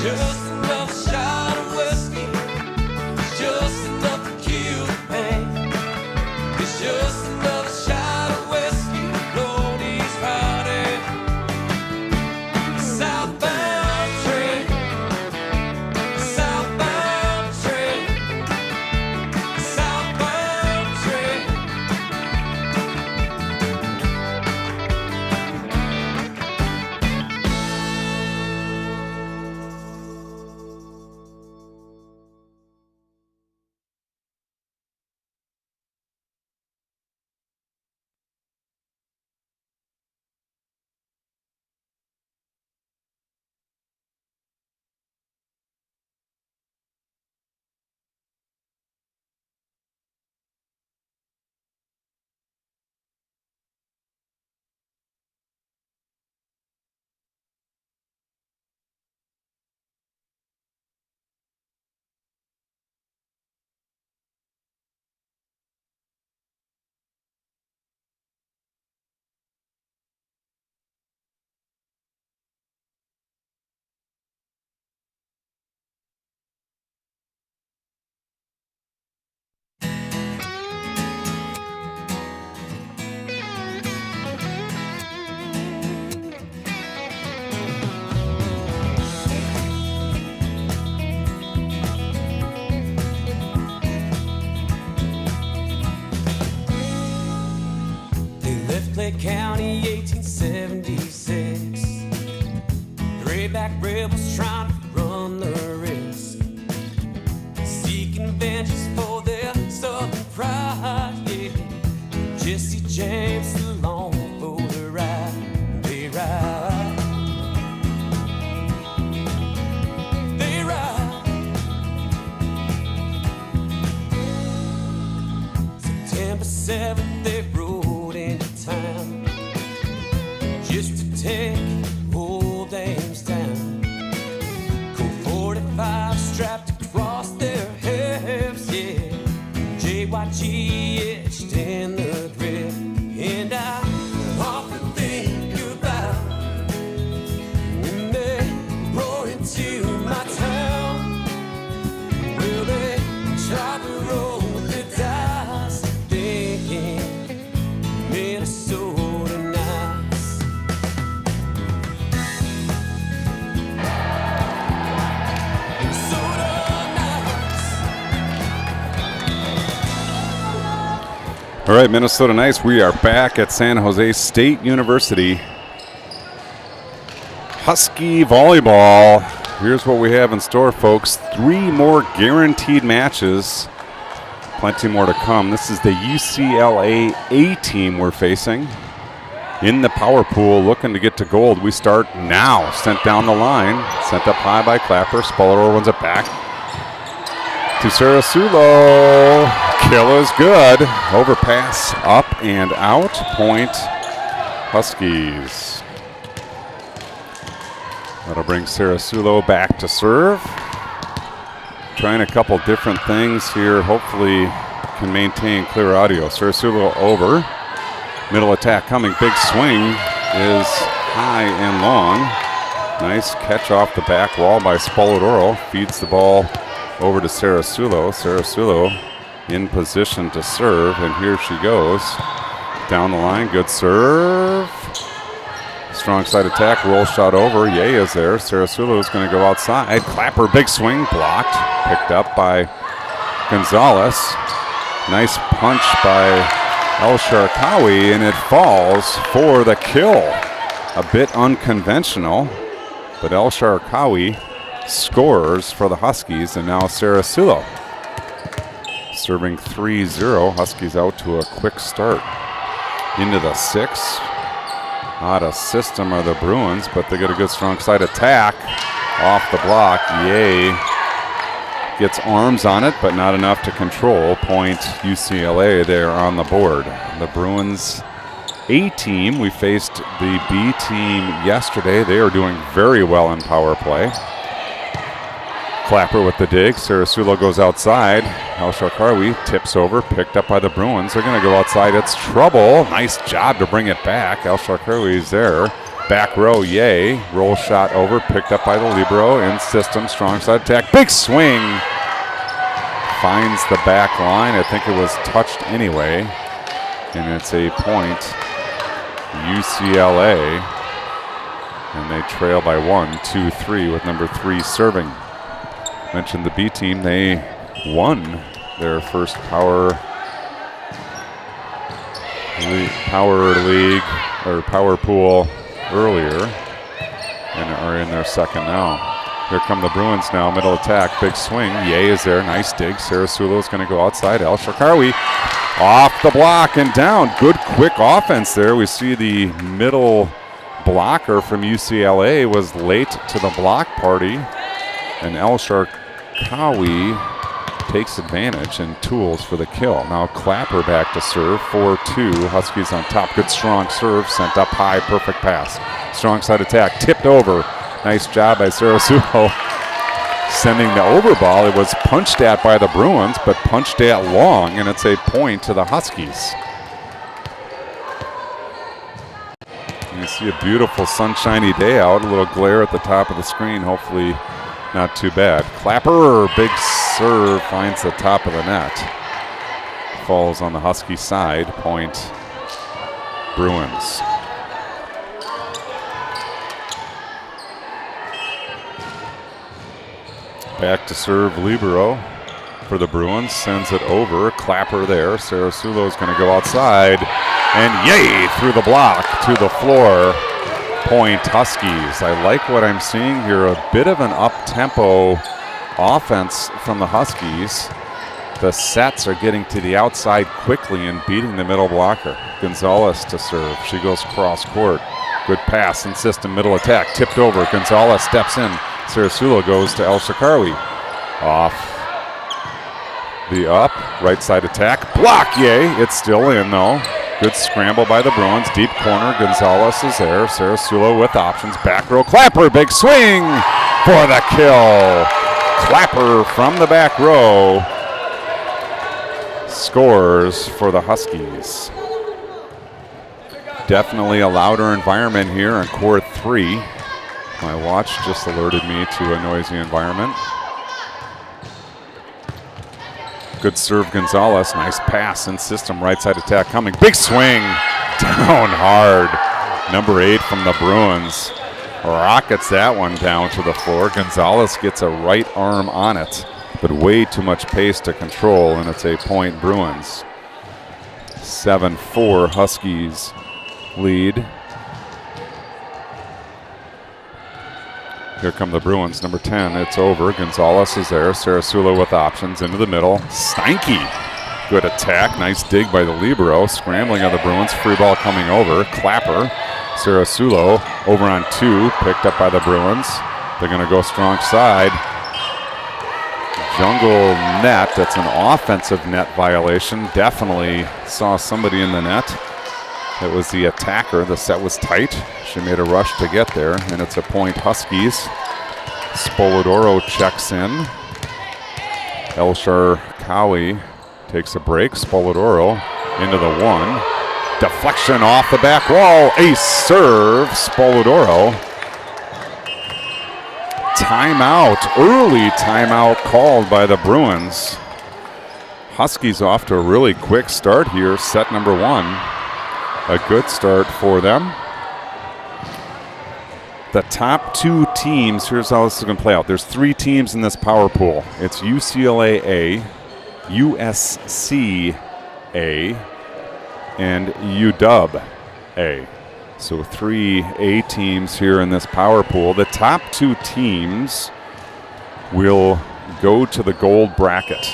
Just another shot of whiskey, just enough to kill the pain. It's just another shot of whiskey, Lord, he's riding. Southbound train, southbound train, southbound train. Clay County, 1876. Grayback rebels trying to run the risk, seeking vengeance for their southern pride. Yeah, Jesse James along for the ride. They ride. They ride. September 7th, they rode into town just to take old Ames down. Colt 45 strapped across their hips, yeah. JYG etched in the grip, and I often think about when they roar into my town. Will they try to roll the dice, thinking Minnesota nice? Minnesota nice. All right, Minnesota Nice, we are back at San Jose State University. Husky volleyball. Here's what we have in store, folks. 3 more guaranteed matches. Plenty more to come. This is the UCLA A team we're facing in the power pool, looking to get to gold. We start now. Sent down the line. Sent up high by Clapper. Spoller runs it back to Sarasulo. Kill is good. Overpass up and out. Point Huskies. That'll bring Sarasulo back to serve. Trying a couple different things here. Hopefully can maintain clear audio. Sarasulo over. Middle attack coming. Big swing is high and long. Nice catch off the back wall by Spoladoro. Feeds the ball over to Sarasulo. Sarasulo in position to serve, and here she goes. Down the line, good serve. Strong side attack, roll shot over. Yeh is there. Sarasulo is going to go outside. Clapper, big swing, blocked. Picked up by Gonzalez. Nice punch by El Sharkawi, and it falls for the kill. A bit unconventional, but El Sharkawi scores for the Huskies, and now Sarasulo serving 3-0. Huskies out to a quick start. Into the 6. Out of system are the Bruins, but they get a good strong side attack. Off the block, Yeh gets arms on it, but not enough to control. Point UCLA there on the board. The Bruins A team, we faced the B team yesterday. They are doing very well in power play. Clapper with the dig. Sarasulo goes outside. El Sharkawi tips over, picked up by the Bruins. They're going to go outside. It's trouble. Nice job to bring it back. El Sharkawi is there. Back row, Yay. Roll shot over, picked up by the libero. In system, strong side attack. Big swing. Finds the back line. I think it was touched anyway. And it's a point, UCLA. And they trail by 1, 2, 3 with number 3 serving. Mentioned the B team, they won their first power league or power pool earlier and are in their second now. Here come the Bruins now, middle attack, big swing. Yay is there, nice dig. Sarasulo is going to go outside. El Shakawi off the block and down. Good quick offense there. We see the middle blocker from UCLA was late to the block party, and El Shakawi takes advantage and tools for the kill. Now Clapper back to serve, 4-2. Huskies on top. Good strong serve, sent up high, perfect pass. Strong side attack, tipped over. Nice job by Sarasulo sending the over ball. It was punched at by the Bruins, but punched at long, and it's a point to the Huskies. You see a beautiful sunshiny day out, a little glare at the top of the screen, hopefully not too bad. Clapper, big serve, finds the top of the net. Falls on the Husky side, point Bruins. Back to serve libero for the Bruins, sends it over. Clapper there. Sarasulo is going to go outside, and Yay through the block to the floor. Point Huskies. I like what I'm seeing here. A bit of an up-tempo offense from the Huskies. The sets are getting to the outside quickly and beating the middle blocker. Gonzalez to serve. She goes cross court. Good pass and system, middle attack. Tipped over. Gonzalez steps in. Sarasulo goes to El Shakawi. Off the up. Right side attack. Block, Yay. It's still in, though. Good scramble by the Bruins. Deep corner. Gonzalez is there. Sarasulo with options. Back row. Clapper. Big swing for the kill. Clapper from the back row scores for the Huskies. Definitely a louder environment here in court 3. My watch just alerted me to a noisy environment. Good serve, Gonzalez. Nice pass in system. Right side attack coming. Big swing. Down hard. Number 8 from the Bruins rockets that one down to the floor. Gonzalez gets a right arm on it, but way too much pace to control, and it's a point Bruins. 7-4 Huskies lead. Here come the Bruins, number 10. It's over. Gonzalez is there. Sarasulo with options into the middle. Steinke. Good attack. Nice dig by the libero. Scrambling on the Bruins. Free ball coming over. Clapper. Sarasulo over on 2. Picked up by the Bruins. They're going to go strong side. Jungle net. That's an offensive net violation. Definitely saw somebody in the net. It was the attacker. The set was tight. She made a rush to get there, and it's a point Huskies. Spolodoro checks in. El Shakawi takes a break. Spolodoro into the 1. Deflection off the back wall. Ace serve. Spolodoro. Timeout. Early timeout called by the Bruins. Huskies off to a really quick start here. Set number 1. A good start for them. The top 2 teams, here's how this is going to play out. There's 3 teams in this power pool. It's UCLA A, USC A, and UW A. So 3 A teams here in this power pool. The top 2 teams will go to the gold bracket.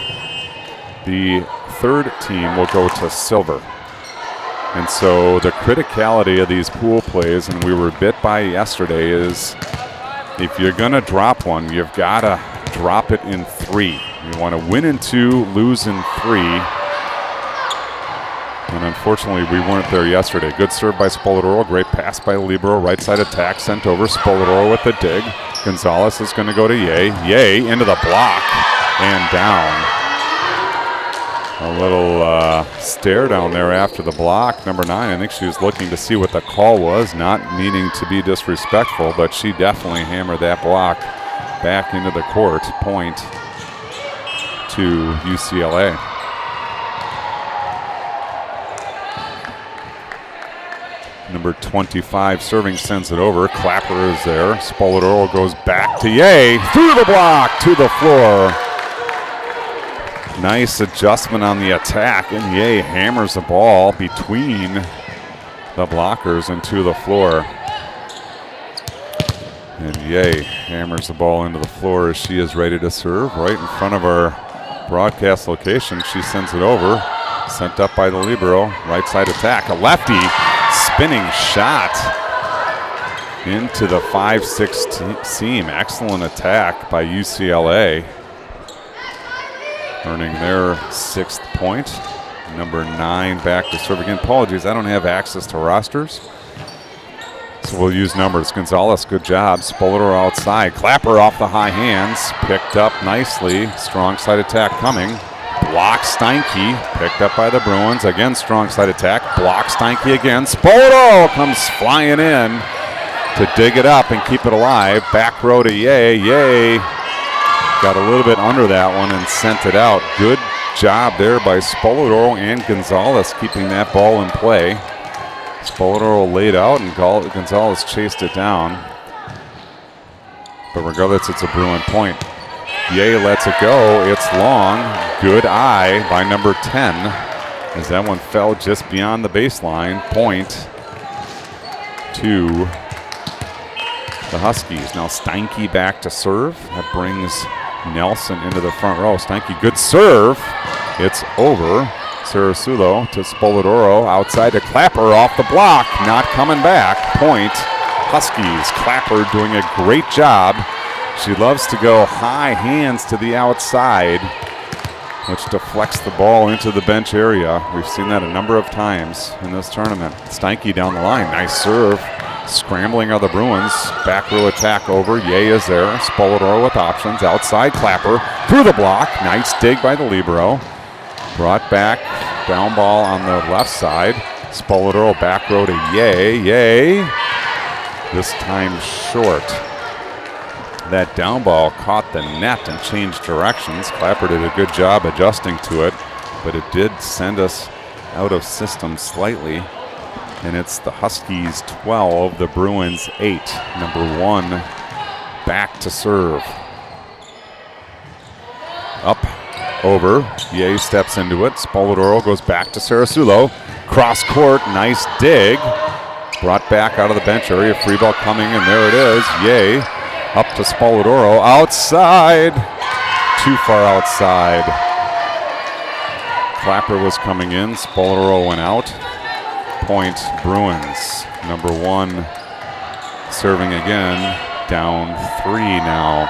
The 3rd team will go to silver. And so the criticality of these pool plays, and we were bit by yesterday, is if you're going to drop one, you've got to drop it in 3. You want to win in 2, lose in 3. And unfortunately, we weren't there yesterday. Good serve by Spolodoro. Great pass by libero. Right side attack sent over. Spolodoro with the dig. Gonzalez is going to go to Yay. Yay into the block and down. A little stare down there after the block. Number 9, I think she was looking to see what the call was, not meaning to be disrespectful, but she definitely hammered that block back into the court. Point to UCLA. Number 25 serving, sends it over. Clapper is there. Spoladoro goes back to Ye. Through the block to the floor. Nice adjustment on the attack, and Ye hammers the ball between the blockers and to the floor. And Ye hammers the ball into the floor as she is ready to serve right in front of our broadcast location. She sends it over. Sent up by the libero. Right side attack. A lefty. Spinning shot into the 5-6 seam. Excellent attack by UCLA. Earning their 6th point. Number 9 back to serve again. Apologies, I don't have access to rosters, so we'll use numbers. Gonzalez, good job. Spoladoro outside. Clapper off the high hands. Picked up nicely. Strong side attack coming. Block Steinke, picked up by the Bruins. Again, strong side attack. Block Steinke again. Spoladoro comes flying in to dig it up and keep it alive. Back row to Ye. Ye got a little bit under that one and sent it out. Good job there by Spoladoro and Gonzalez keeping that ball in play. Spoladoro laid out and Gonzalez chased it down. But regardless, it's a Bruin point. Ye lets it go. It's long. Good eye by number 10 as that one fell just beyond the baseline. Point to the Huskies. Now Steinke back to serve. That brings Nelson into the front row. Steinke, good serve. It's over. Sarasulo to Spoladoro. Outside to Clapper off the block. Not coming back. Point Huskies. Clapper doing a great job. She loves to go high hands to the outside, which deflects the ball into the bench area. We've seen that a number of times in this tournament. Steinke down the line. Nice serve. Scrambling are the Bruins. Back row attack over. Ye is there. Spoladoro with options. Outside Clapper. Through the block. Nice dig by the libero. Brought back. Down ball on the left side. Spoladoro back row to Ye. Ye. This time short. That down ball caught the net and changed directions. Clapper did a good job adjusting to it, but it did send us out of system slightly. And it's the Huskies 12, the Bruins 8. Number 1 back to serve. Up, over. Ye steps into it. Spoladoro goes back to Sarasulo. Cross court, nice dig. Brought back out of the bench area. Free ball coming, and there it is. Ye. Up to Spoladoro, outside, too far outside. Clapper was coming in, Spoladoro went out. Point Bruins. Number 1 serving again, down 3 now.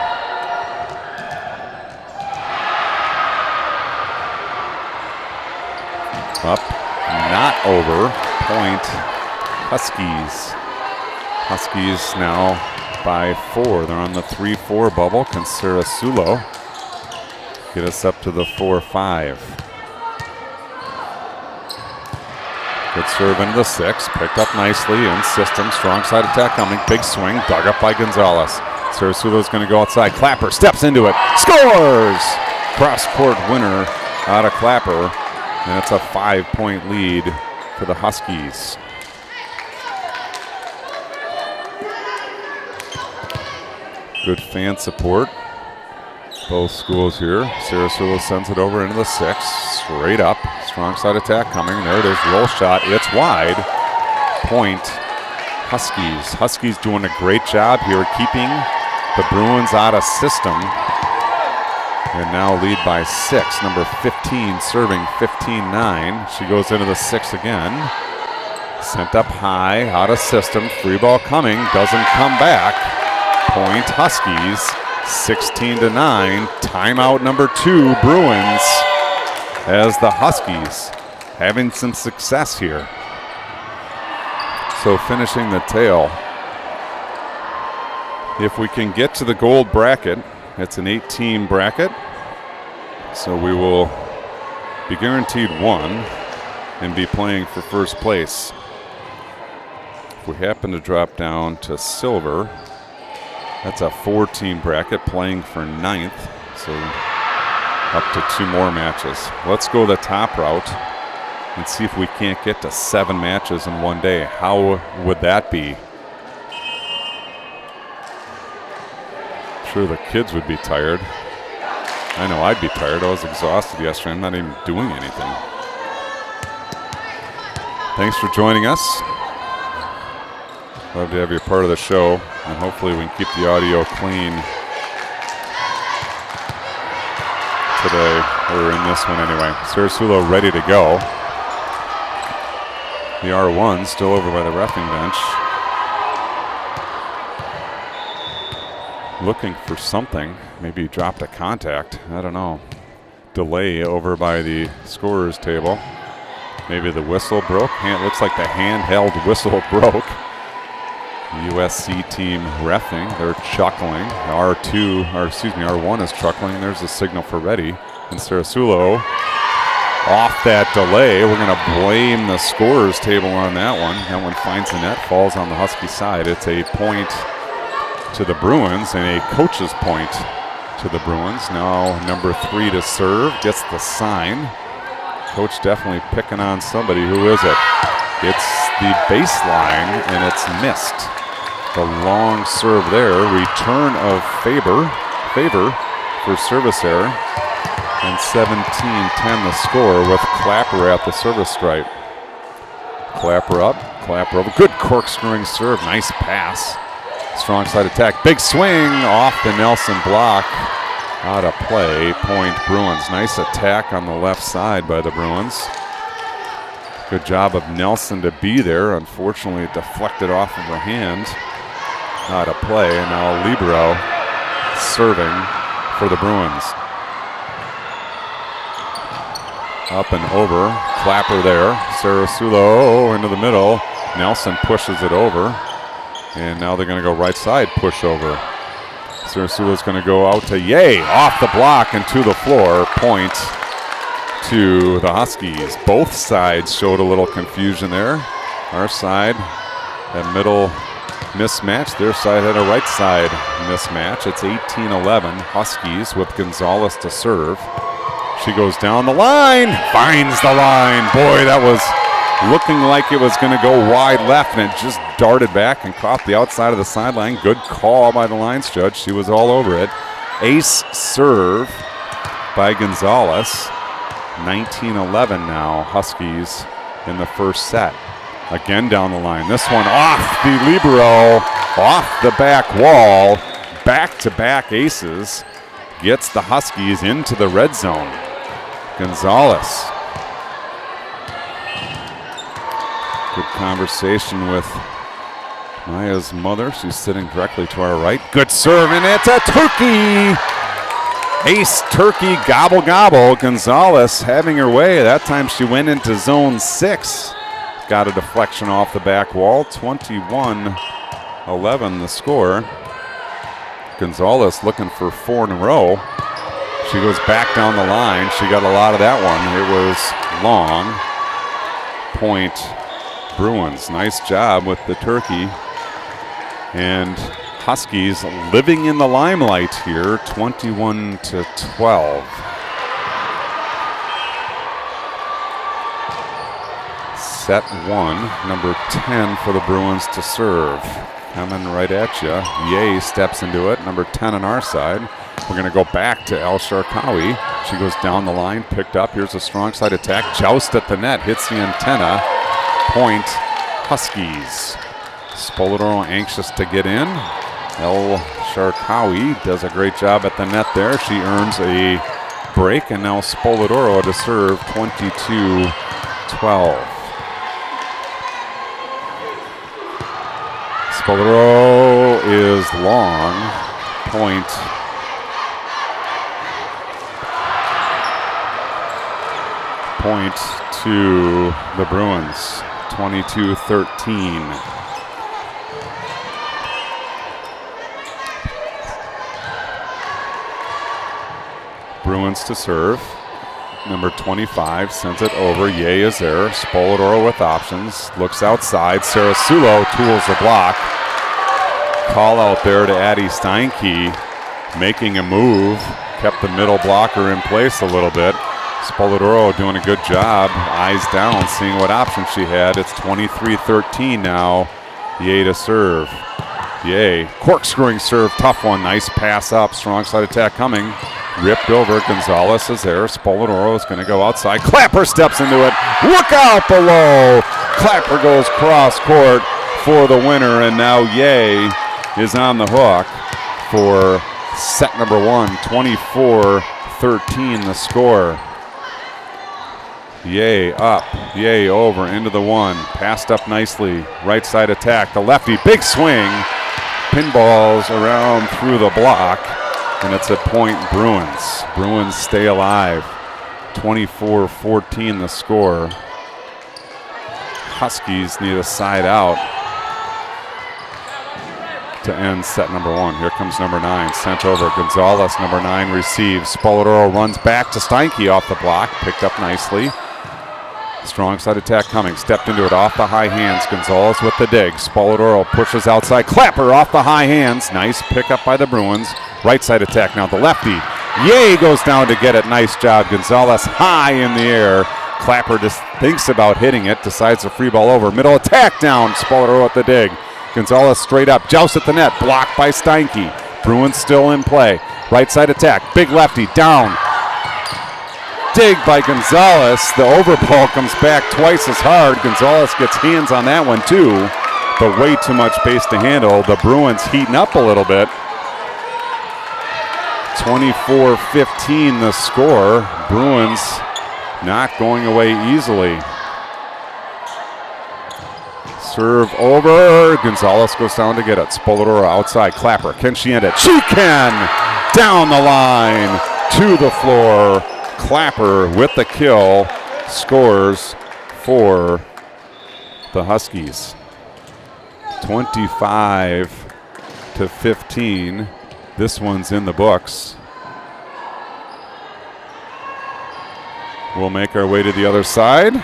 Up, not over, point Huskies. Huskies now by 4. They're on the 3-4 bubble. Can Sarasulo get us up to the 4-5? Good serve into the 6. Picked up nicely in system. Strong side attack coming. Big swing. Dug up by Gonzalez. Sarasulo's going to go outside. Clapper steps into it. Scores! Cross-court winner out of Clapper. And it's a 5-point lead for the Huskies. Good fan support. Both schools here. Sarasulo sends it over into the 6. Straight up. Strong side attack coming. There it is. Roll shot. It's wide. Point Huskies. Huskies doing a great job here keeping the Bruins out of system. And now lead by 6. Number 15 serving 15-9. She goes into the 6 again. Sent up high. Out of system. Free ball coming. Doesn't come back. Point Huskies, 16-9. Timeout number 2, Bruins, as the Huskies having some success here. So finishing the tale. If we can get to the gold bracket, it's an 8-team bracket. So we will be guaranteed one and be playing for first place. If we happen to drop down to silver, that's a 4-team bracket playing for 9th, so up to 2 more matches. Let's go the top route and see if we can't get to 7 matches in one day. How would that be? I'm sure the kids would be tired. I know I'd be tired. I was exhausted yesterday. I'm not even doing anything. Thanks for joining us. Love to have you part of the show, and hopefully we can keep the audio clean today, or in this one anyway. Sarasulo ready to go. The R1 still over by the reffing bench. Looking for something. Maybe he dropped a contact. I don't know. Delay over by the scorer's table. Maybe the whistle broke. Looks like the handheld whistle broke. USC team reffing. They're chuckling. R1 is chuckling. There's a signal for ready. And Sarasulo off that delay. We're going to blame the scorer's table on that one. That one finds the net, falls on the Husky side. It's a point to the Bruins and a coach's point to the Bruins. Now number 3 to serve, gets the sign. Coach definitely picking on somebody. Who is it? It's the baseline, and it's missed. The long serve there. Return of favor for service error. And 17-10 the score with Clapper at the service stripe. Clapper up, Clapper over. Good corkscrewing serve, nice pass. Strong side attack, big swing off the Nelson block. Out of play, point Bruins. Nice attack on the left side by the Bruins. Good job of Nelson to be there. Unfortunately, it deflected off of her hand. Out of play, and now Libero serving for the Bruins. Up and over, Clapper there. Sarasulo into the middle. Nelson pushes it over. And now they're going to go right side, push over. Sarasulo's going to go out to Ye, off the block and to the floor. Point to the Huskies. Both sides showed a little confusion there. Our side, that middle mismatch. Their side had a right side mismatch. It's 18-11, Huskies with Gonzalez to serve. She goes down the line, finds the line. Boy, that was looking like it was going to go wide left, and it just darted back and caught the outside of the sideline. Good call by the lines judge. She was all over it. Ace serve by Gonzalez. 19-11 now, Huskies in the first set. Again down the line. This one off the libero, off the back wall. Back-to-back aces. Gets the Huskies into the red zone. Gonzalez. Good conversation with Maya's mother. She's sitting directly to our right. Good serve, and it's a turkey. Ace turkey, gobble, gobble. Gonzalez having her way. That time she went into zone 6. Got a deflection off the back wall. 21-11 the score. Gonzalez looking for 4 in a row. She goes back down the line. She got a lot of that one. It was long. Point Bruins. Nice job with the turkey. And Huskies living in the limelight here, 21-12. Set 1, number 10 for the Bruins to serve. Coming right at you. Ye steps into it, number 10 on our side. We're going to go back to El Sharkawi. She goes down the line, picked up. Here's a strong side attack. Joust at the net, hits the antenna. Point Huskies. Spoladoro anxious to get in. El Sharkawi does a great job at the net there. She earns a break, and now Spoladoro to serve 22-12. Spoladoro is long. Point to the Bruins, 22-13. Bruins to serve. number 25, sends it over. Ye is there. Spoladoro with options. Looks outside. Sarasulo tools the block. Call out there to Addie Steinke, making a move. Kept the middle blocker in place a little bit. Spoladoro doing a good job. Eyes down, seeing what options she had. It's 23-13 now. Ye to serve. Ye, corkscrewing serve, tough one. Nice pass up. Strong side attack coming. Ripped over. Gonzalez is there. Spoladoro is going to go outside. Clapper steps into it. Look out below. Clapper goes cross court for the winner, and now Ye is on the hook for set number one. 24-13 the score. Ye up, Ye over into the one. Passed up nicely. Right side attack. The lefty, big swing. Pinballs around through the block, and it's a point Bruins. Bruins stay alive. 24-14 the score. Huskies need a side out to end set number one. Here comes number 9, sent over. Gonzalez, number 9, receives. Spoladoro runs back to Steinke off the block, picked up nicely. Strong side attack coming, stepped into it off the high hands. Gonzalez with the dig. Spoladoro pushes outside. Clapper off the high hands. Nice pickup by the Bruins. Right side attack now, the lefty. Ye goes down to get it. Nice job. Gonzalez high in the air. Clapper just thinks about hitting it, decides to free ball over. Middle attack down. Spoladoro at the dig. Gonzalez straight up, joust at the net, blocked by Steinke. Bruins still in play. Right side attack, big lefty, down. Dig by Gonzalez. The overball comes back twice as hard. Gonzalez gets hands on that one too, but way too much base to handle. The Bruins heating up a little bit. 24-15 the score. Bruins not going away easily. Serve over. Gonzalez goes down to get it. Spoladoro outside. Clapper. Can she end it? She can! Down the line to the floor. Clapper with the kill scores for the Huskies. 25-15. This one's in the books. We'll make our way to the other side.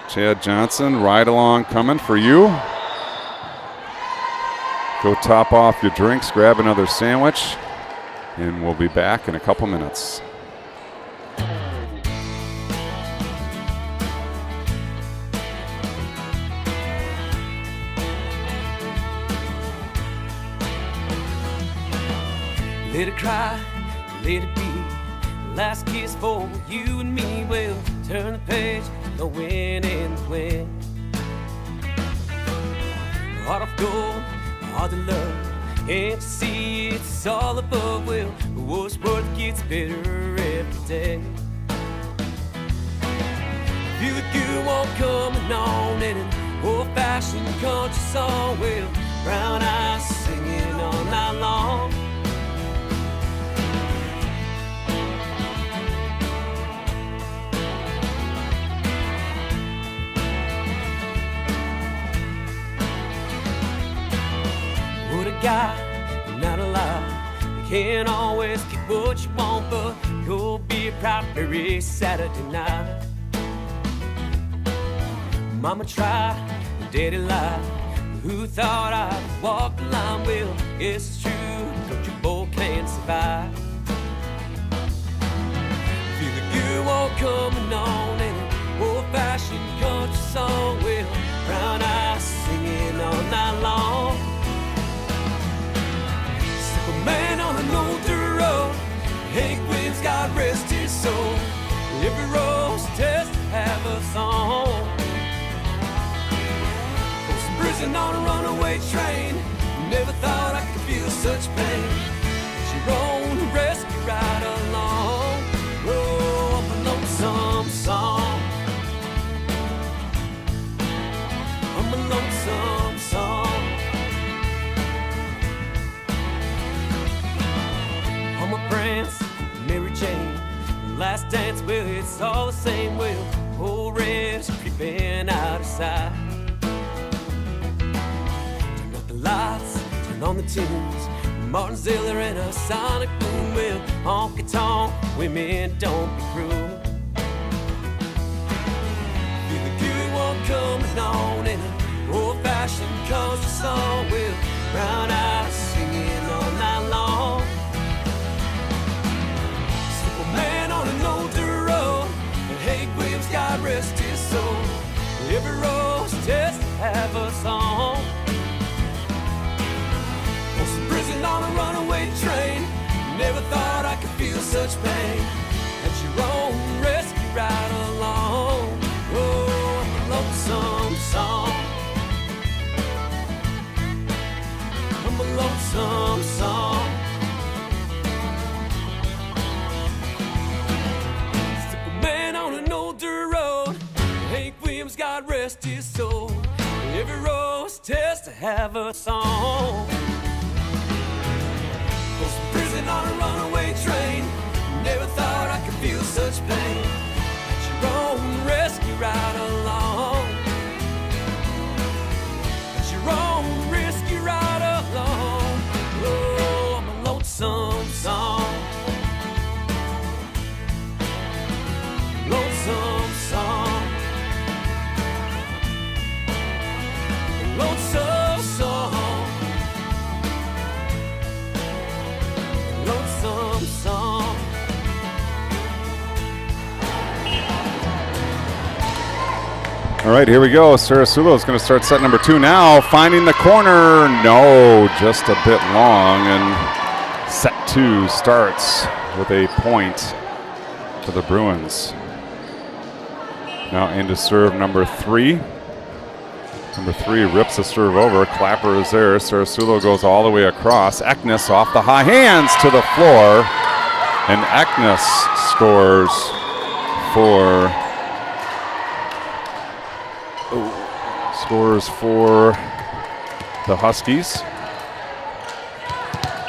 Chad Johnson, ride along coming for you. Go top off your drinks, grab another sandwich, and we'll be back in a couple minutes. Let it cry, let it be. Last kiss for you and me. We'll turn the page, the win and the win. Heart of gold, heart of love, and to see it's all above. Well, what's worth gets better every day. Feel the good one coming on in an old-fashioned country song. Well, brown eyes singing all night long. What a guy, not a lie. You can't always get what you want, but go be a proud every Saturday night. Mama tried, daddy lied. Who thought I'd walk the line? Well, it's true, don't you both can't survive. Feel the good one coming on in an old-fashioned country song. Well, brown eyes singing all night long. Man on an older road, Hank Williams, God rest his soul. Every road's test have a song. Was prison on a runaway train. Never thought I could feel such pain. She rode a rescue ride along. Oh, up a lonesome song. I'm a lonesome song. France, Mary Jane, last dance, well, it's all the same. Well, old red's creeping out of sight. Turn up the lights, turn on the tunes. Martin Ziller and a sonic boom. Well, honky tonk, women don't be cruel. coming on in an old-fashioned country song with brown eyes singing all night long. Simple man on an old dirt road, and Hank Williams, God rest his soul. Every road's test to have a song. Was in prison on a runaway train. Never thought I could feel such pain. At your own rescue ride along. Oh, I'm a lonesome song. I'm a lonesome song. Simple man on an old dirt road. Hank Williams, God rest his soul. Every road's test to have a song. Was in prison on a runaway train. Never thought I could feel such pain. At your own rescue ride along. At your own rescue ride along. Oh, I'm a lonesome song. Lonesome song. Lonesome song. Lonesome song. All right, here we go. Sarasulo is going to start set number 2 now. Finding the corner. No, just a bit long. And set 2 starts with a point to the Bruins. Now into serve number 3. Number 3 rips the serve over. Clapper is there. Sarasulo goes all the way across. Eknes off the high hands to the floor. And Eknes scores for the Huskies.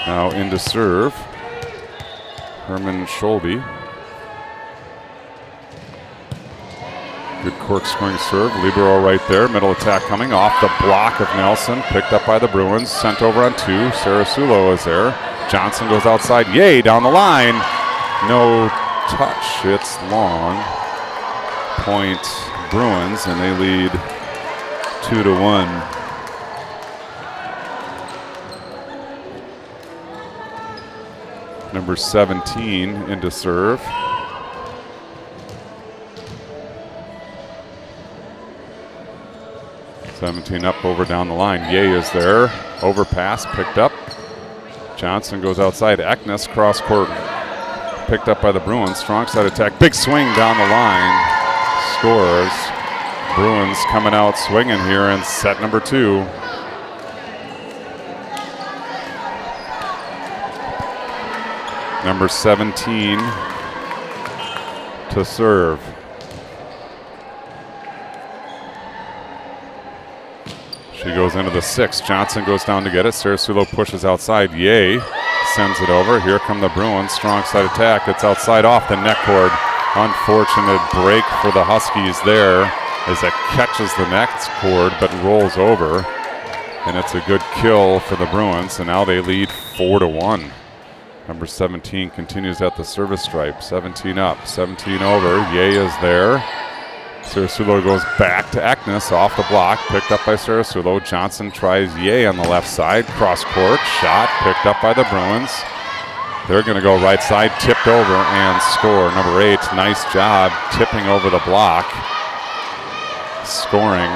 Now into serve. Herman Scholby. Good corkscrewing serve. Libero right there. Middle attack coming off the block of Nelson. Picked up by the Bruins. Sent over on 2. Sarasulo is there. Johnson goes outside. Yay, down the line. No touch. It's long. Point Bruins, and they lead 2-1. Number 17 into serve. '17 up, over, down the line. Ye is there. Overpass, picked up. Johnson goes outside. Eknes cross court. Picked up by the Bruins. Strong side attack. Big swing down the line. Scores. Bruins coming out swinging here in set number 2. Number 17 to serve. She goes into the 6. Johnson goes down to get it. Sarasulo pushes outside. Ye sends it over. Here come the Bruins. Strong side attack. It's outside off the net cord. Unfortunate break for the Huskies there as it catches the net cord but rolls over. And it's a good kill for the Bruins. And now they lead 4-1. Number 17 continues at the service stripe. 17 up. 17 over. Ye is there. Sarasulo goes back to Eknes off the block, picked up by Sarasulo. Johnson tries Ye on the left side, cross court, shot, picked up by the Bruins. They're going to go right side, tipped over and score. Number 8, nice job tipping over the block, scoring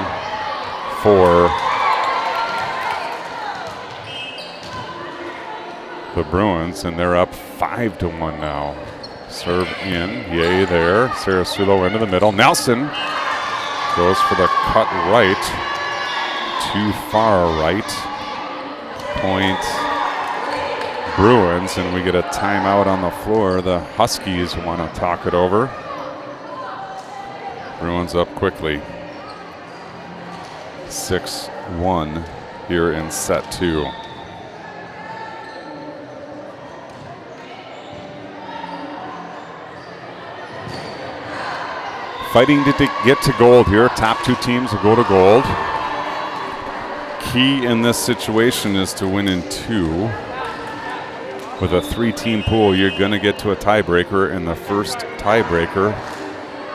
for the Bruins, and they're up 5-1 now. Serve in, Ye there. Sarasulo into the middle. Nelson goes for the cut right. Too far right. Point Bruins, and we get a timeout on the floor. The Huskies want to talk it over. Bruins up quickly. 6-1 here in set 2. Fighting to get to gold here. Top 2 teams will go to gold. Key in this situation is to win in 2. With a 3-team pool, you're going to get to a tiebreaker, and the first tiebreaker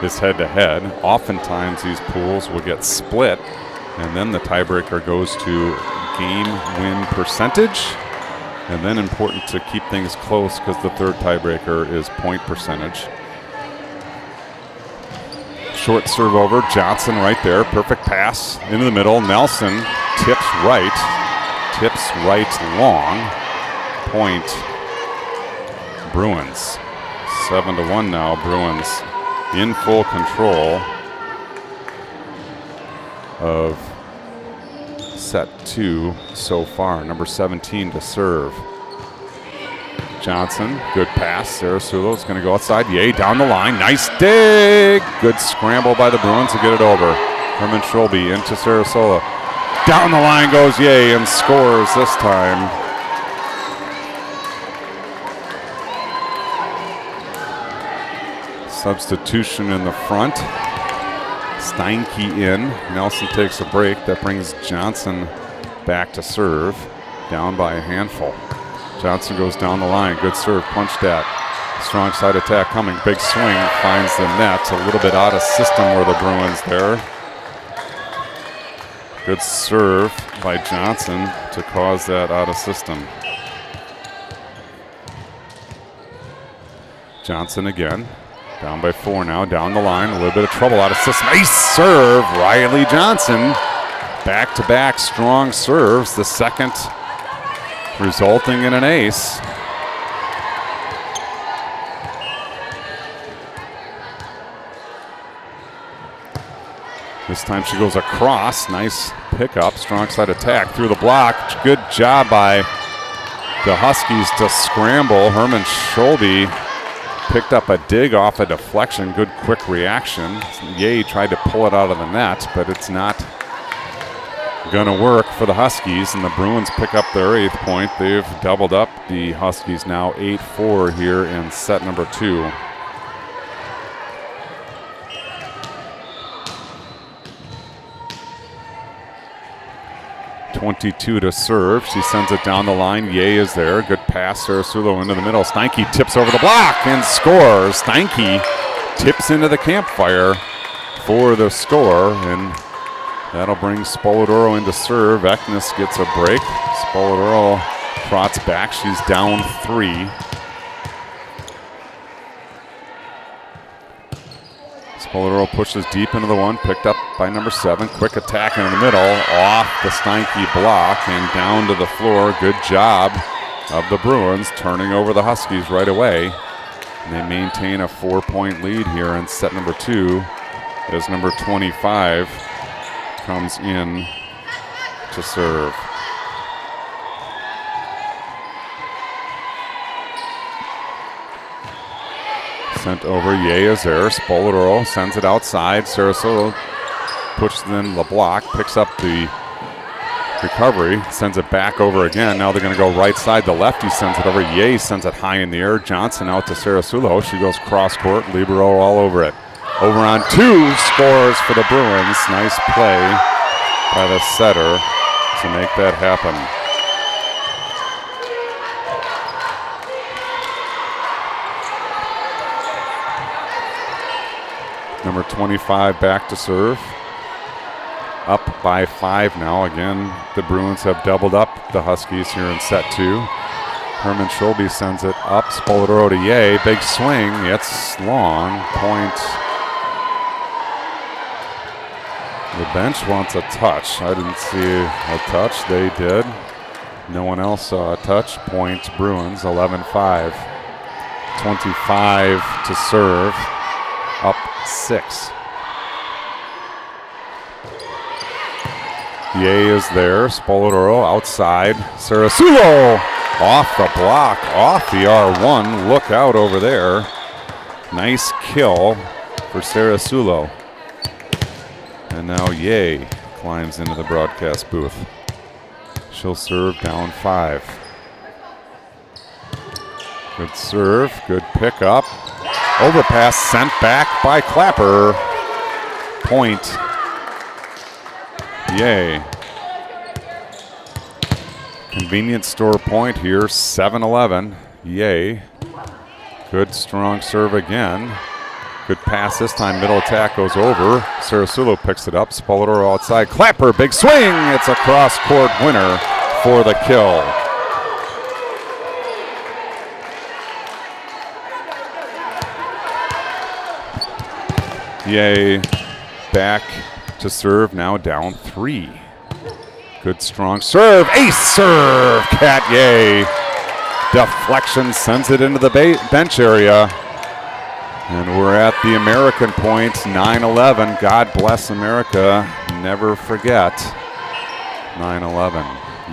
is head-to-head. Oftentimes these pools will get split, and then the tiebreaker goes to game win percentage. And then important to keep things close because the third tiebreaker is point percentage. Short serve over, Johnson right there, perfect pass into the middle. Nelson tips right long. Point Bruins. 7-1 now, Bruins in full control of set 2 so far. Number 17 to serve. Johnson, good pass. Sarasulo's going to go outside. Yay, down the line. Nice dig. Good scramble by the Bruins to get it over. Herman Scholbe into Sarasolo. Down the line goes Yay and scores this time. Substitution in the front. Steinke in. Nelson takes a break. That brings Johnson back to serve. Down by a handful. Johnson goes down the line. Good serve. Punched at. Strong side attack coming. Big swing. Finds the net. A little bit out of system where the Bruins there. Good serve by Johnson to cause that out of system. Johnson again. Down by 4 now. Down the line. A little bit of trouble out of system. Ace serve. Riley Johnson. Back-to-back strong serves. The second resulting in an ace. This time she goes across. Nice pickup. Strong side attack through the block. Good job by the Huskies to scramble. Herman Scholbe picked up a dig off a deflection. Good quick reaction. Yay tried to pull it out of the net, but it's not going to work for the Huskies, and the Bruins pick up their 8th point. They've doubled up the Huskies now 8-4 here in set number 2. .22 to serve. She sends it down the line. Yay is there. Good pass. Sarasulo into the middle. Steinke tips over the block and scores. Steinke tips into the campfire for the score, and that'll bring Spoladoro into serve. Eknes gets a break. Spoladoro trots back. She's down 3. Spoladoro pushes deep into the one. Picked up by number 7. Quick attack in the middle. Off the Steinke block and down to the floor. Good job of the Bruins turning over the Huskies right away. And they maintain a 4-point lead here in set number 2 as number 25 comes in to serve. Sent over. Yay is there. Spoladoro sends it outside. Sarasolo pushes in the block, picks up the recovery, sends it back over again. Now they're going to go right side. The lefty sends it over. Yay sends it high in the air. Johnson out to Sarasulo. She goes cross court. Libero all over it. Over on 2. Scores for the Bruins. Nice play by the setter to make that happen. Number 25 back to serve. Up by 5 now. Again, the Bruins have doubled up the Huskies here in set 2. Herman Scholbe sends it up. Spoladoro to Yay. Big swing. It's long. Point. The bench wants a touch. I didn't see a touch. They did. No one else saw a touch. Point Bruins. 11-5. 25 to serve. Up 6. Yay is there. Spoladoro outside. Sarasulo off the block, off the R1. Look out over there. Nice kill for Sarasulo. And now Yay climbs into the broadcast booth. She'll serve down 5. Good serve, good pickup. Overpass sent back by Clapper. Point. Yay. Convenience store point here, 7-11. Yay. Good strong serve again. Good pass this time. Middle attack goes over. Sarasulo picks it up. Spoladoro outside. Clapper, big swing. It's a cross-court winner for the kill. Yay. Back to serve, now down 3. Good strong serve. Ace serve. Cat Yay. Deflection sends it into the bench area. And we're at the American point, 9-11. God bless America. Never forget 9/11.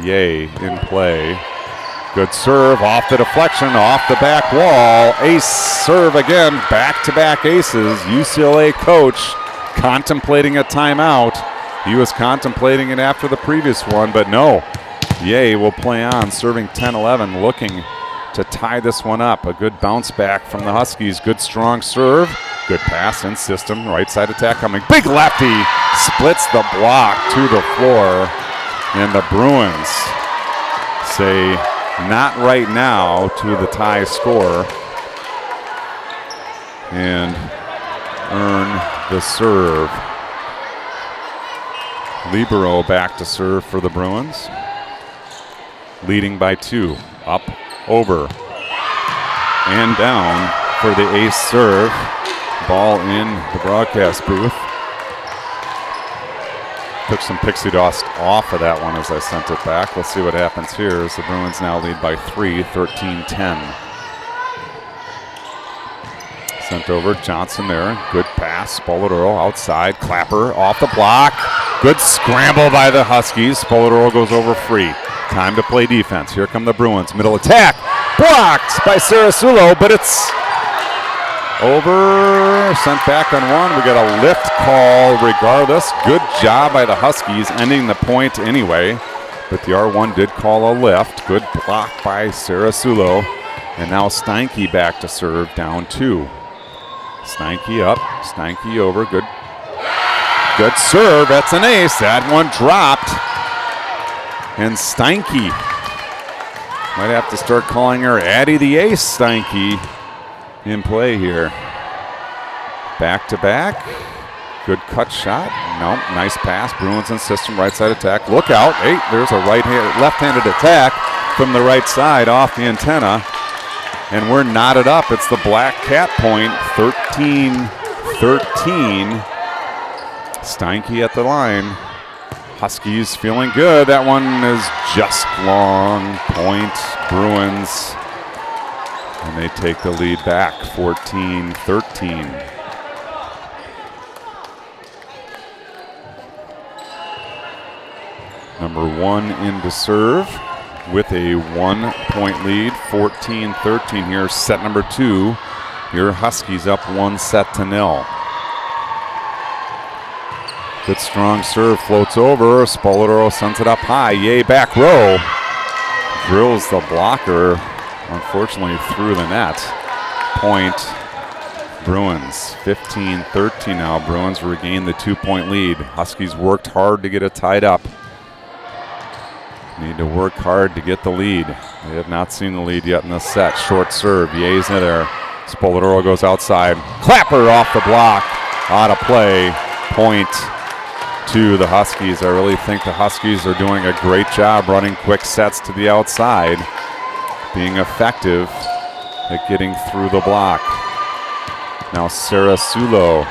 Yay in play. Good serve off the deflection, off the back wall. Ace serve again, back-to-back aces. UCLA coach contemplating a timeout. He was contemplating it after the previous one, but no. Yay will play on, serving 10-11, looking to tie this one up. A good bounce back from the Huskies. Good strong serve. Good pass in system. Right side attack coming. Big lefty splits the block to the floor. And the Bruins say not right now to the tie score and earn the serve. Libero back to serve for the Bruins. Leading by 2. Up, over, and down for the ace serve. Ball in the broadcast booth. Took some pixie dust off of that one as I sent it back. Let's see what happens here as the Bruins now lead by 3, 13-10. Sent over, Johnson there. Good pass, Spoladoro outside. Clapper off the block. Good scramble by the Huskies. Spoladoro goes over free. Time to play defense. Here come the Bruins. Middle attack. Blocked by Sarasulo, but it's over. Sent back on one. We got a lift call regardless. Good job by the Huskies ending the point anyway. But the R1 did call a lift. Good block by Sarasulo. And now Steinke back to serve, down 2. Steinke up. Steinke over. Good serve. That's an ace. That one dropped. And Steinke, might have to start calling her Addie the Ace Steinke in play here. Back to back. Good cut shot. No, nice pass. Bruins in system, right side attack. Look out. Hey, there's a left-handed attack from the right side off the antenna. And we're knotted up. It's the Black Cat point, 13-13. Steinke at the line. Huskies feeling good. That one is just long. Point, Bruins. And they take the lead back, 14-13. Number 1 in to serve with a 1-point lead, 14-13 here. Set number 2. Your Huskies up 1-0. Good strong serve, floats over. Spoladoro sends it up high. Yay, back row. Drills the blocker, unfortunately through the net. Point, Bruins, 15-13 now. Bruins regain the 2-point lead. Huskies worked hard to get it tied up. Need to work hard to get the lead. They have not seen the lead yet in this set. Short serve, Yay's in there. Spoladoro goes outside. Clapper off the block, out of play. Point to the Huskies. I really think the Huskies are doing a great job running quick sets to the outside, being effective at getting through the block. Now Sarasulo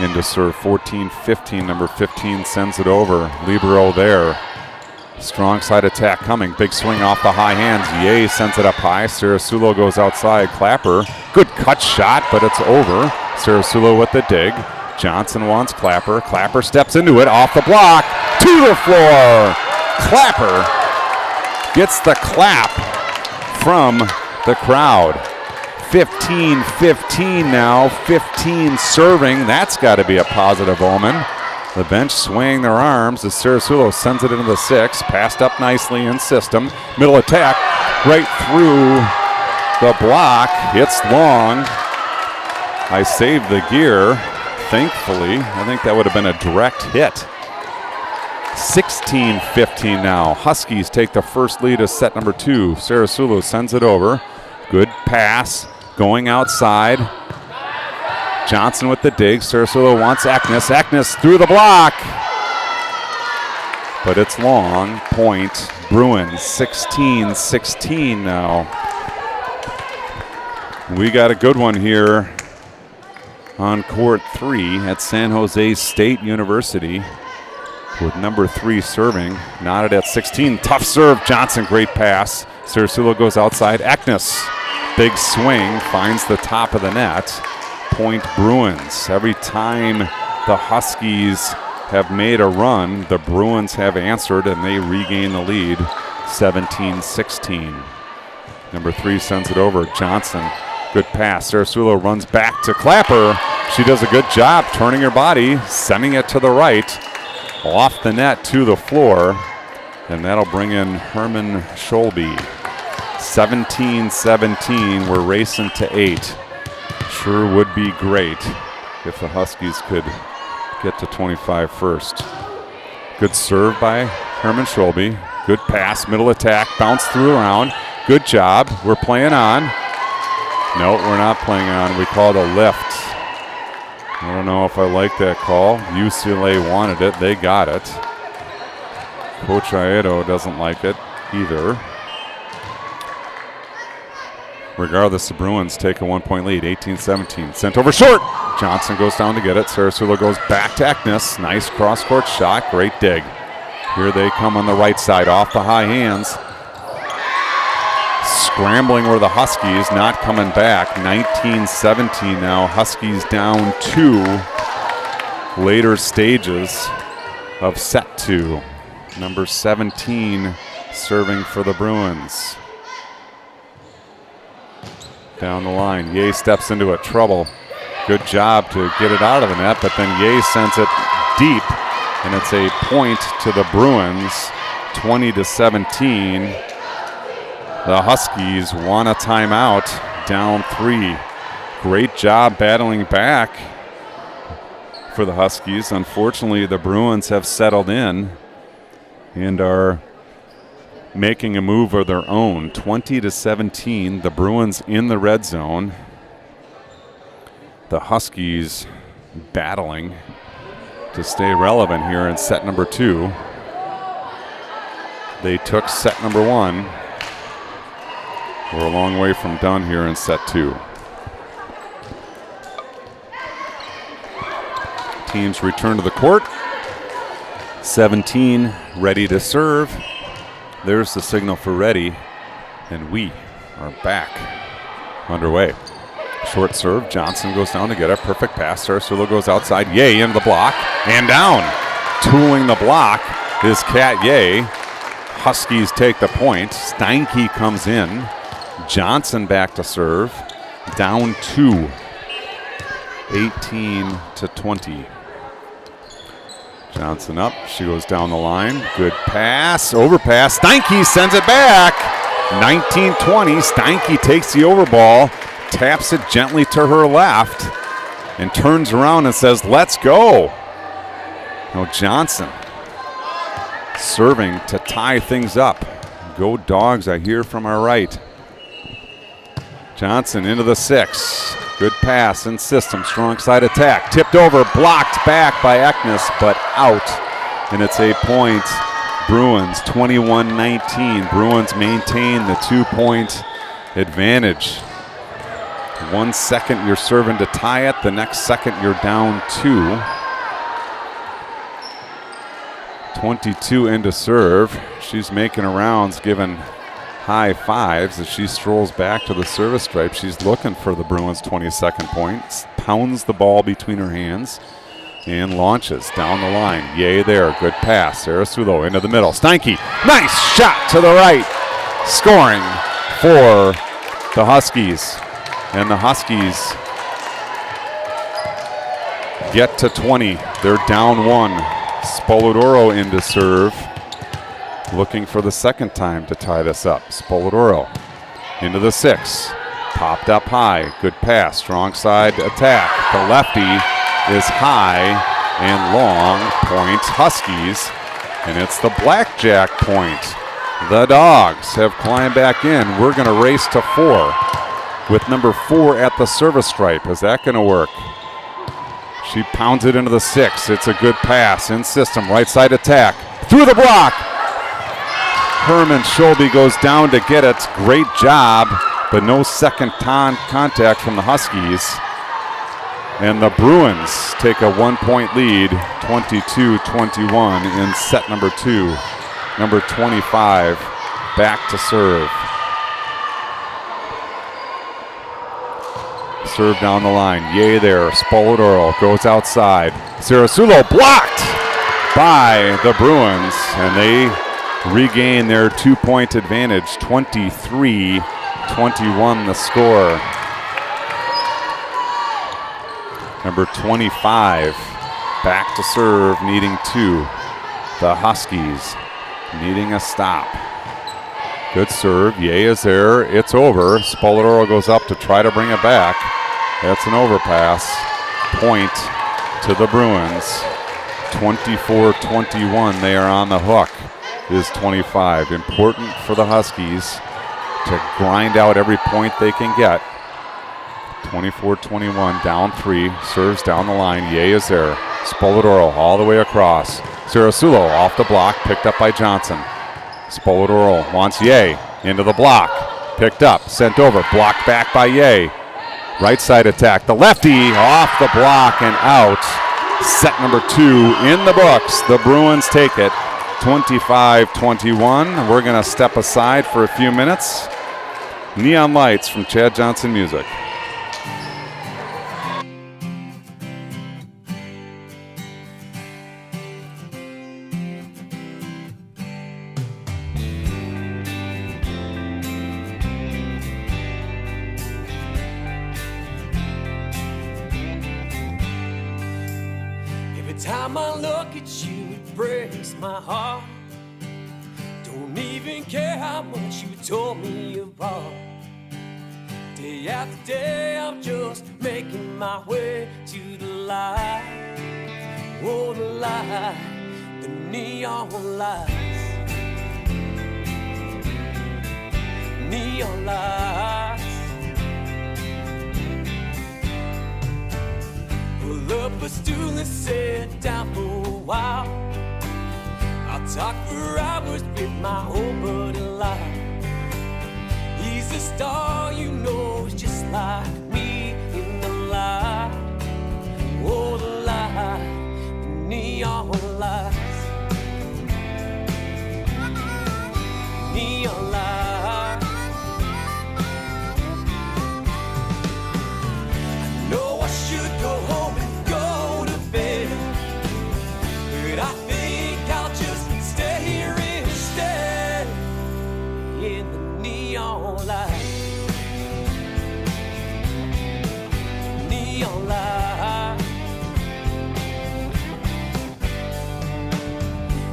into serve, 14-15. Number 15 sends it over. Libero there. Strong side attack coming. Big swing off the high hands. Yay sends it up high. Sarasulo goes outside. Clapper. Good cut shot, but it's over. Sarasulo with the dig. Johnson wants Clapper. Clapper steps into it, off the block, to the floor. Clapper gets the clap from the crowd. 15-15 now, 15 serving. That's got to be a positive omen. The bench swaying their arms as Sarasulo sends it into the 6. Passed up nicely in system. Middle attack right through the block. It's long. I saved the gear. Thankfully, I think that would have been a direct hit. 16-15 now. Huskies take the first lead of set number 2. Sarasulo sends it over. Good pass going outside. Johnson with the dig. Sarasota wants Eknes. Eknes through the block. But it's long. Point. Bruins 16-16 now. We got a good one here on court 3 at San Jose State University with number 3 serving. Knotted at 16. Tough serve. Johnson, great pass. Sarasota goes outside. Eknes, big swing, finds the top of the net. Point Bruins. Every time the Huskies have made a run, the Bruins have answered and they regain the lead. 17-16. Number 3 sends it over. Johnson, good pass. Sarasota runs back to Clapper. She does a good job turning her body, sending it to the right, off the net to the floor, and that'll bring in Herman Scholbe. 17-17, we're racing to 8. Sure would be great if the Huskies could get to 25 first. Good serve by Herman Scholbe. Good pass, middle attack, bounce through around. Good job, we're playing on. No, we're not playing on. We called a lift. I don't know if I like that call. UCLA wanted it. They got it. Coach Aedo doesn't like it either. Regardless, the Bruins take a 1-point lead, 18-17. Sent over short. Johnson goes down to get it. Sarasota goes back to Eknes. Nice cross-court shot. Great dig. Here they come on the right side off the high hands. Scrambling were the Huskies, not coming back. 19-17 now. Huskies down 2. Later stages of set 2. Number 17 serving for the Bruins. Down the line, Ye steps into it. Trouble. Good job to get it out of the net, but then Ye sends it deep, and it's a point to the Bruins, 20-17. The Huskies want a timeout, down 3. Great job battling back for the Huskies. Unfortunately, the Bruins have settled in and are making a move of their own. 20-17, the Bruins in the red zone. The Huskies battling to stay relevant here in set number 2. They took set number 1. We're a long way from done here in set 2. Teams return to the court. 17 ready to serve. There's the signal for ready, and we are back underway. Short serve. Johnson goes down to get it. Perfect pass. Sarasota goes outside. Ye into the block and down. Tooling the block is Kat Ye. Huskies take the point. Steinke comes in. Johnson back to serve. Down 2. 18-20. Johnson up. She goes down the line. Good pass. Overpass. Steinke sends it back. 19-20. Steinke takes the overball, taps it gently to her left, and turns around and says, "Let's go." Now Johnson serving to tie things up. Go Dogs, I hear from our right. Johnson into the 6. Good pass and system. Strong side attack. Tipped over. Blocked back by Eknes, but out. And it's a point. Bruins 21-19. Bruins maintain the 2-point advantage. 1 second you're serving to tie it. The next second you're down 2. 22 into serve. She's making her rounds, giving high fives as she strolls back to the service stripe. She's looking for the Bruins' 22nd point. Pounds the ball between her hands and launches down the line. Ye there. Good pass. Sarasota into the middle. Steinke. Nice shot to the right. Scoring for the Huskies. And the Huskies get to 20. They're down 1. Spoladoro into serve. Looking for the second time to tie this up. Spoladoro into the 6. Popped up high. Good pass. Strong side attack. The lefty is high and long. Point Huskies. And it's the blackjack point. The Dogs have climbed back in. We're going to race to 4 with number 4 at the service stripe. Is that going to work? She pounds it into the 6. It's a good pass in system. Right side attack. Through the block. Herman Scholbe goes down to get it. Great job, but no second contact from the Huskies. And the Bruins take a 1-point lead, 22-21 in set number 2. Number 25 back to serve. Serve down the line. Yay there. Spoladoro goes outside. Cerasulo blocked by the Bruins, and they regain their 2-point advantage. 23-21 the score. Number 25 back to serve, needing 2. The Huskies needing a stop. Good serve. Yay is there. It's over. Spoladoro goes up to try to bring it back. That's an overpass. Point to the Bruins. 24-21. They are on the hook. Is 25. Important for the Huskies to grind out every point they can get. 24-21, down 3. Serves down the line. Yay is there. Spoladoro all the way across. Cerasulo off the block, picked up by Johnson. Spoladoro wants Yay into the block. Picked up, sent over, blocked back by Yay. Right side attack. The lefty off the block and out. Set number 2 in the books. The Bruins take it 25-21. We're going to step aside for a few minutes. Neon Lights from Chad Johnson Music. Time I look at you, it breaks my heart. Don't even care how much you tore me apart. Day after day, I'm just making my way to the light. Oh, the light, the neon lights. Neon lights. Pull up a stool and sit down for a while. I'll talk for hours with my old buddy Lyle. He's a star, you know, he's just like me in the light. Oh, the light, the neon lights. Neon lights. I know I should go home and go to bed, but I think I'll just stay here instead in the neon light. Neon light.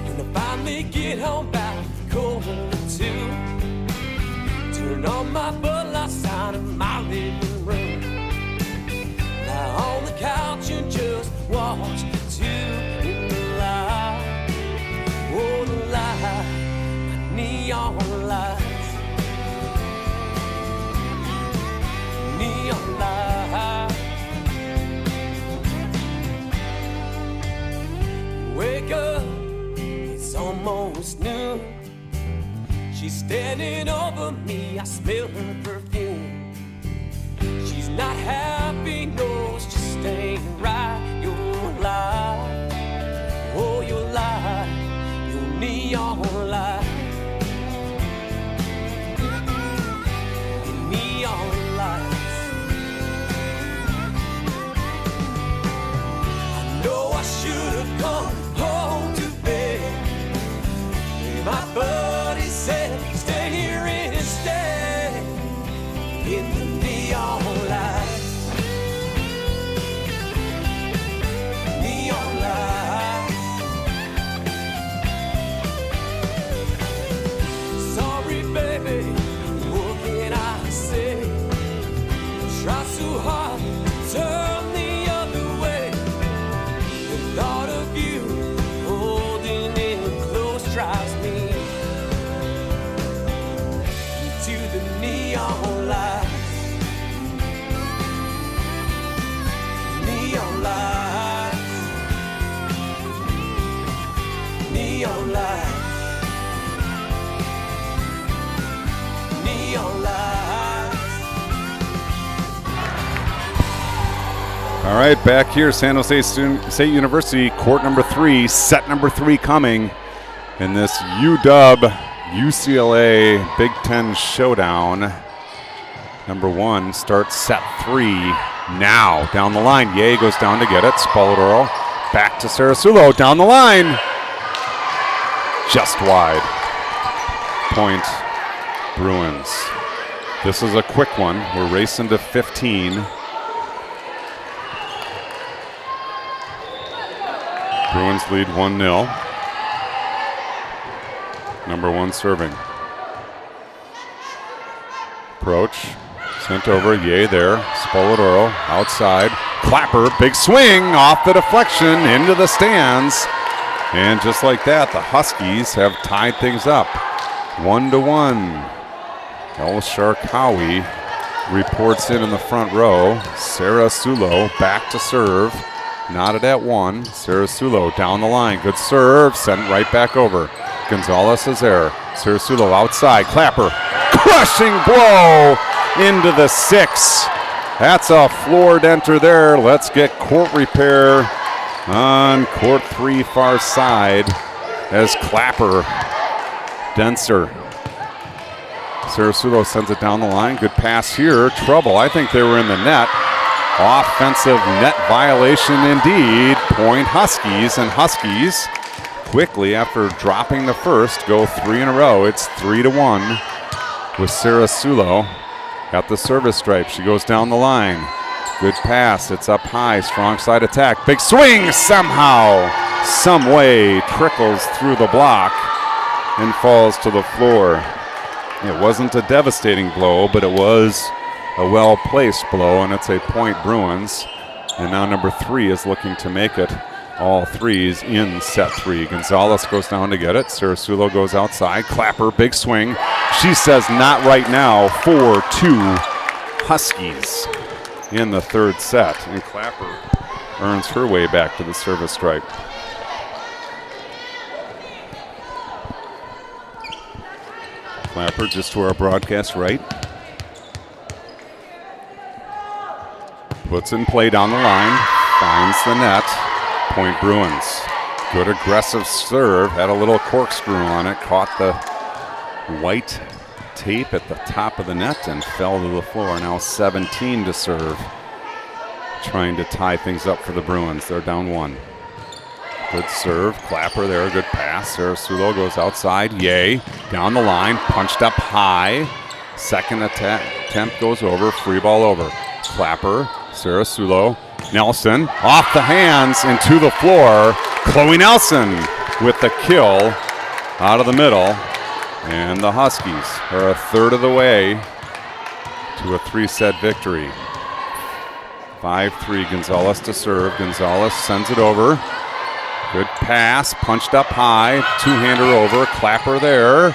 When I finally get home about 1:45, turn on my Bud Light sign in my living room. Lie on the couch and just watch two in the light. Oh, the light, my neon lights. Neon light. Wake up, it's almost noon. She's standing over me, I smell her perfume. She's not happy, no, it's just ain't right. Your light, oh, your light, your neon light. Your neon lights. I know I should have come home to bed. My buddy said, stay here instead in the neon lights. Neon lights. Sorry, baby, what can I say? Try so hard to turn the other way. The thought of you holding it close drives me to the neon lights. All right, back here, San Jose State University, court number 3, set number 3 coming in this UW UCLA Big Ten showdown. Number 1 starts set 3 now. Down the line, Ye goes down to get it. Spolodoro back to Sarasulo, down the line. Just wide. Point Bruins. This is a quick one. We're racing to 15. Bruins lead 1-0. Number 1 serving. Approach. Sent over. Ye there. Spolodoro outside. Clapper. Big swing off the deflection into the stands. And just like that, the Huskies have tied things up. 1-1. El Sharkawi reports in the front row. Sarasulo back to serve. Knotted at 1. Sarasulo down the line. Good serve. Sent right back over. Gonzalez is there. Sarasulo outside. Clapper. Crushing blow into the 6. That's a floored enter there. Let's get court repair on court 3 far side as Clapper. Denser. Sarasulo sends it down the line. Good pass here. Trouble. I think they were in the net. Offensive net violation indeed. Point Huskies, and Huskies quickly after dropping the first go 3 in a row. It's 3-1 with Sarasulo at the service stripe. She goes down the line. Good pass. It's up high. Strong side attack. Big swing somehow, some way trickles through the block and falls to the floor. It wasn't a devastating blow, but it was a well-placed blow, and it's a point Bruins. And now number 3 is looking to make it all threes in set 3. Gonzalez goes down to get it. Sarasulo goes outside. Clapper, big swing. She says not right now. 4-2 Huskies in the 3rd set. And Clapper earns her way back to the service stripe. Clapper just to our broadcast right. Puts in play down the line, finds the net. Point Bruins. Good aggressive serve, had a little corkscrew on it, caught the white tape at the top of the net and fell to the floor. Now 17 to serve, trying to tie things up for the Bruins. They're down 1. Good serve, Clapper there, good pass. Sarasulo goes outside, Ye down the line, punched up high. Second attempt goes over, free ball over. Clapper, Sarasulo, Nelson off the hands into the floor. Chloe Nelson with the kill out of the middle. And the Huskies are a third of the way to a 3-set victory. 5-3, Gonzalez to serve. Gonzalez sends it over. Good pass, punched up high, 2-hander over. Clapper there.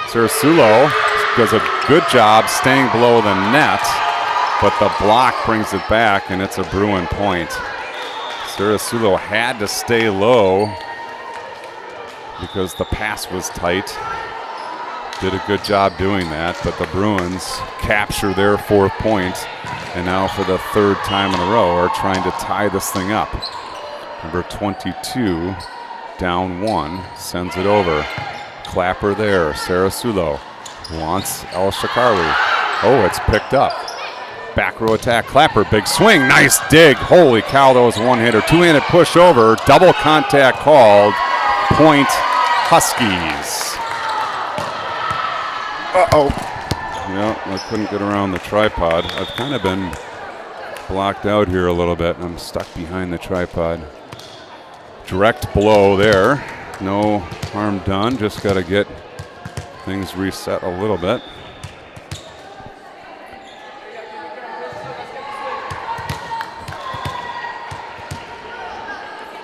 Sarasulo does a good job staying below the net, but the block brings it back, and it's a Bruin point. Sarasulo had to stay low because the pass was tight. Did a good job doing that, but the Bruins capture their 4th point, and now for the 3rd time in a row are trying to tie this thing up. Number 22, down 1, sends it over. Clapper there. Sarasulo wants El Shakari. Oh, it's picked up. Back row attack. Clapper, big swing. Nice dig. Holy cow, that was a one-hander. 2-handed push over. Double contact called. Point Huskies. Uh-oh. Yeah, I couldn't get around the tripod. I've kind of been blocked out here a little bit. I'm stuck behind the tripod. Direct blow there. No harm done. Just got to get things reset a little bit.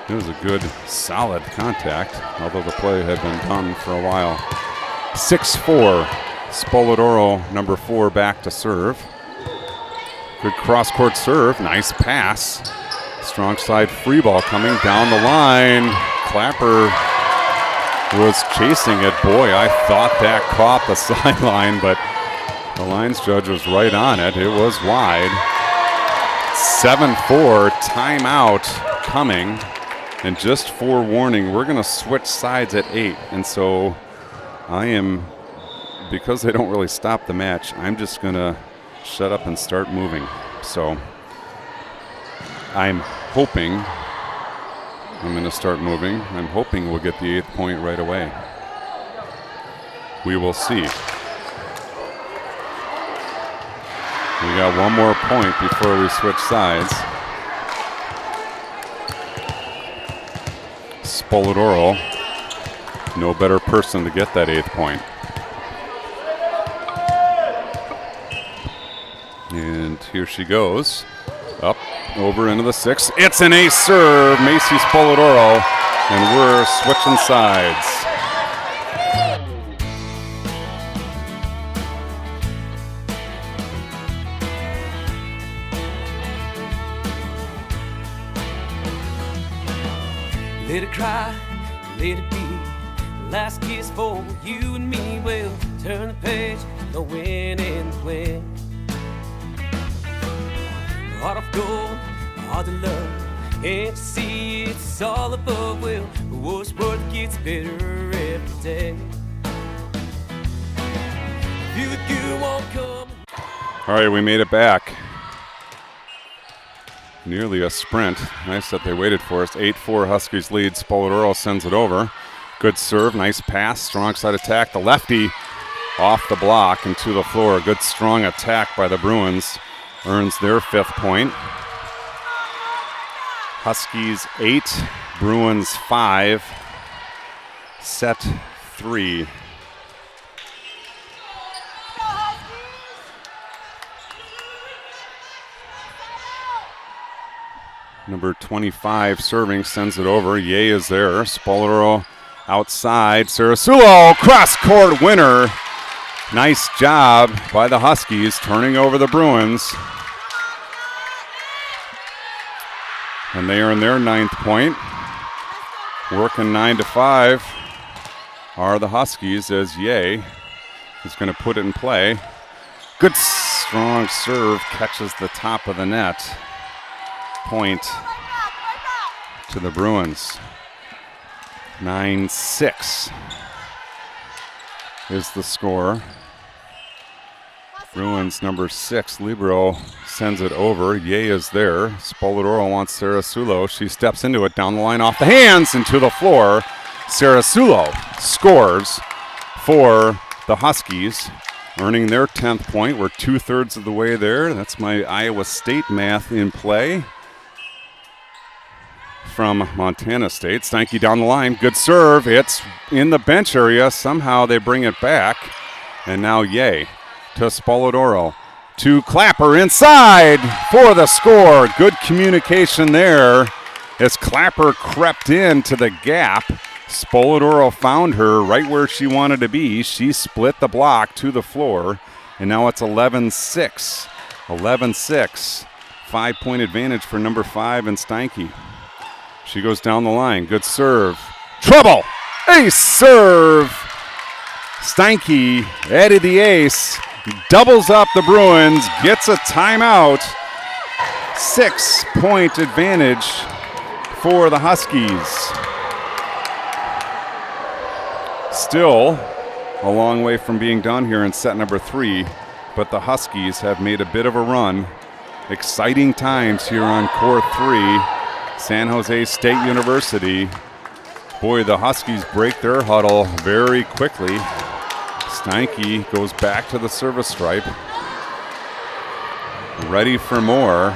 It was a good, solid contact, although the play had been done for a while. 6-4, Spolodoro, number 4, back to serve. Good cross-court serve, nice pass. Strong side free ball coming down the line. Clapper was chasing it. Boy, I thought that caught the sideline, but the lines judge was right on it. It was wide. 7-4, timeout coming. And just forewarning, we're going to switch sides at 8. And so because they don't really stop the match, I'm just going to shut up and start moving. So I'm hoping I'm going to start moving. I'm hoping we'll get the 8th point right away. We will see. We got one more point before we switch sides. Spoladoro, no better person to get that 8th point. And here she goes. Up, over into the 6th. It's an ace serve, Macy Spoladoro, and we're switching sides. Let it cry, let it be. Last kiss for you and me. We'll turn the page, the win and the win. Heart of gold, heart of love. Can't you see it's all above? Well, the worst word gets better every day. Feel like you won't come. All right, we made it back. Nearly a sprint. Nice that they waited for us. 8-4 Huskies lead. Spoladoro sends it over. Good serve, nice pass, strong side attack. The lefty off the block and to the floor. Good strong attack by the Bruins. Earns their 5th point. Huskies 8, Bruins 5. Set 3. Number 25 serving, sends it over. Ye is there. Spoladoro outside. Sarasulo, cross-court winner. Nice job by the Huskies, turning over the Bruins. And they earn their 9th point. Working 9-5 are the Huskies as Ye is going to put it in play. Good strong serve, catches the top of the net. Point to the Bruins. 9-6 is the score. Bruins number 6, Libero, sends it over. Ye is there. Spoladoro wants Sarasulo. She steps into it, down the line, off the hands, and to the floor. Sarasulo scores for the Huskies, earning their 10th point. We're 2/3 of the way there. That's my Iowa State math in play. From Montana State. Steinke down the line. Good serve. It's in the bench area. Somehow they bring it back. And now Ye to Spoladoro. To Clapper inside for the score. Good communication there as Clapper crept into the gap. Spoladoro found her right where she wanted to be. She split the block to the floor. And now it's 11-6. 11-6. 5-point advantage for number 5 and Steinke. She goes down the line. Good serve. Trouble! Ace serve! Steinke added the ace. Doubles up the Bruins. Gets a timeout. 6-point advantage for the Huskies. Still a long way from being done here in set number 3, but the Huskies have made a bit of a run. Exciting times here on court 3. San Jose State University. Boy, the Huskies break their huddle very quickly. Steinke goes back to the service stripe. Ready for more.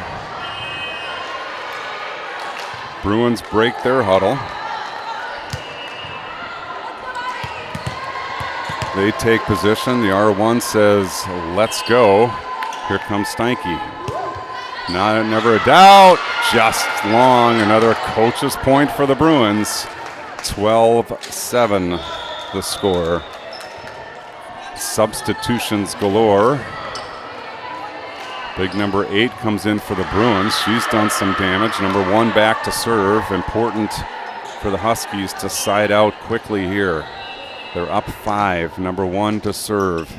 Bruins break their huddle. They take position. The R1 says, let's go. Here comes Steinke. Never a doubt. Just long. Another coach's point for the Bruins. 12-7 the score. Substitutions galore. Big number 8 comes in for the Bruins. She's done some damage. Number 1 back to serve. Important for the Huskies to side out quickly here. They're up 5. Number 1 to serve.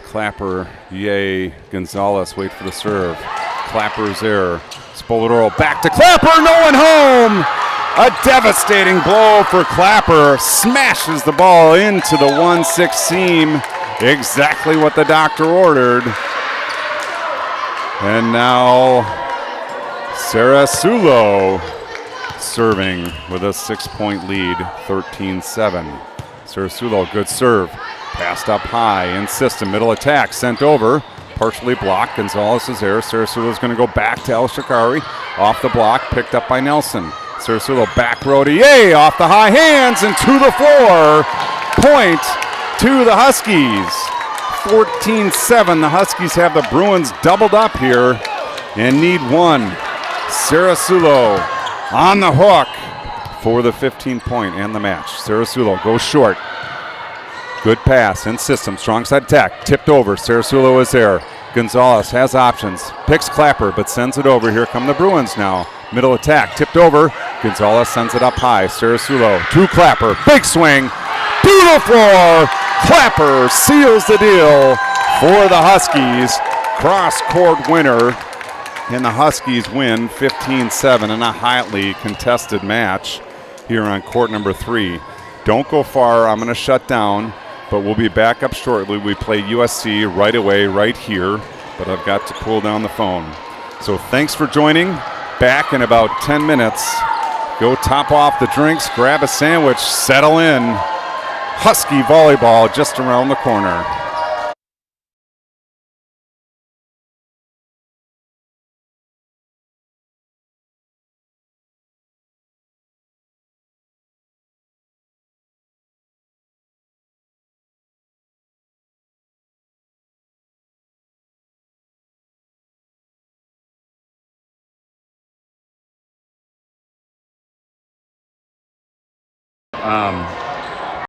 Clapper, Ye, Gonzalez wait for the serve. Clapper's there. Spoladoro back to Clapper, no one home! A devastating blow for Clapper. Smashes the ball into the 1-6 seam. Exactly what the doctor ordered. And now Sarasulo serving with a 6-point lead, 13-7. Sarasulo, good serve. Passed up high in system, middle attack, sent over. Partially blocked, Gonzalez is there. Sarasulo's going to go back to El Shakari. Off the block, picked up by Nelson. Sarasulo back row to Ye, off the high hands and to the floor. Point to the Huskies. 14-7, the Huskies have the Bruins doubled up here and need one. Sarasulo on the hook for the 15-point and the match. Sarasulo goes short. Good pass in system, strong side attack, tipped over. Sarasulo is there. Gonzalez has options, picks Clapper, but sends it over. Here come the Bruins now. Middle attack, tipped over. Gonzalez sends it up high. Sarasulo to Clapper, big swing to the floor. Clapper seals the deal for the Huskies. Cross-court winner, and the Huskies win 15-7 in a highly contested match here on court number 3. Don't go far. I'm going to shut down, but we'll be back up shortly. We play USC right away, right here, but I've got to cool down the phone. So thanks for joining. Back in about 10 minutes. Go top off the drinks, grab a sandwich, settle in. Husky volleyball just around the corner.